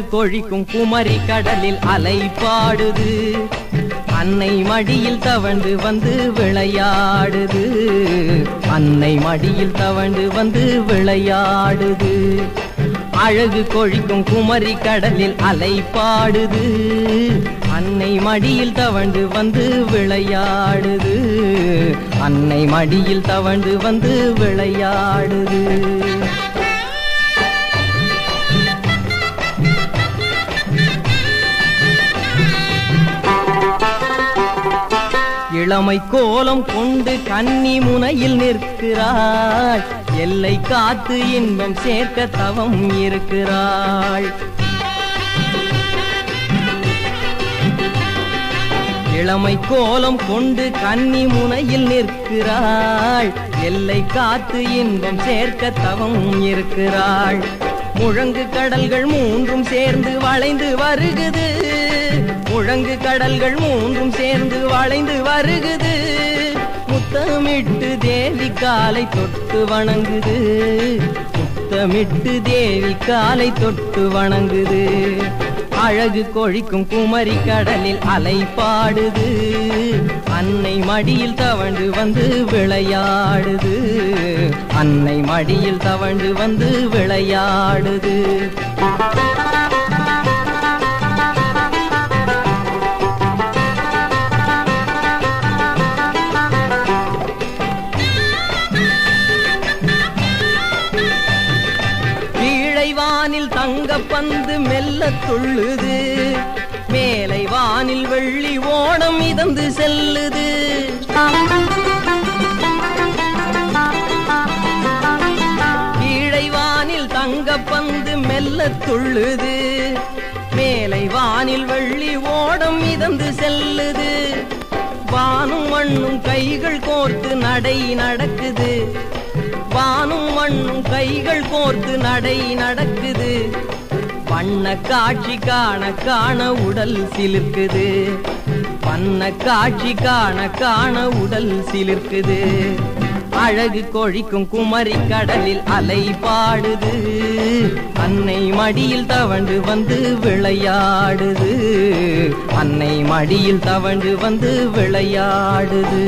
அழகு கொழிக்கும் குமரி கடலில் அலை பாடுது. அன்னை மடியில் தவண்டு வந்து விளையாடுது. அன்னை மடியில் தவண்டு வந்து விளையாடுது. அழகு கொழிக்கும் குமரி கடலில் அலை பாடுது. அன்னை மடியில் தவண்டு வந்து விளையாடுது. அன்னை மடியில் தவண்டு வந்து விளையாடுது. இளமை கோலம் கொண்டு கன்னி முனையில் நிற்கிறாள். எல்லை காத்து இன்பம் சேர்க்க தவம் இருக்கிறாள். இளமை கோலம் கொண்டு கன்னி முனையில் நிற்கிறாள். எல்லை காத்து இன்பம் சேர்க்க தவம் இருக்கிறாள். முழங்கு கடல்கள் மூன்றும் சேர்ந்து வளைந்து வருகுது. முழங்கு கடல்கள் மூன்றும் சேர்ந்து வளைந்து வருகுது. முத்தமிட்டு தேவி காலை தொட்டு வணங்குது. முத்தமிட்டு தேவி காலை தொட்டு வணங்குது. அழகு கொழிக்கும் குமரி கடலில் அலை பாடுது. அன்னை மடியில் தவண்டு வந்து விளையாடுது. அன்னை மடியில் தவண்டு வந்து விளையாடுது. வானில் தங்க பந்து மெல்ல துள்ளுது. மேலை வானில் வெள்ளி ஓணம் மிதந்து செல்லுது. கீழை வானில் தங்க பந்து மெல்ல துள்ளுது. மேலை வானில் வெள்ளி ஓடம் மிதந்து செல்லுது. வானும் மண்ணும் கைகள் கோர்த்து நடை நடக்குது. வானும் மண்ணும் கைகள் கோர்த்து நடை நடக்குது. வண்ண காட்சி காண காண உடல் சிலிர்க்குது. வண்ண காட்சி காண காண உடல் சிலிர்க்குது. அழகு கொழிக்கும் குமரி கடலில் அலை பாடுது. அன்னை மடியில் தவண்டு வந்து விளையாடுது. அன்னை மடியில் தவண்டு வந்து விளையாடுது.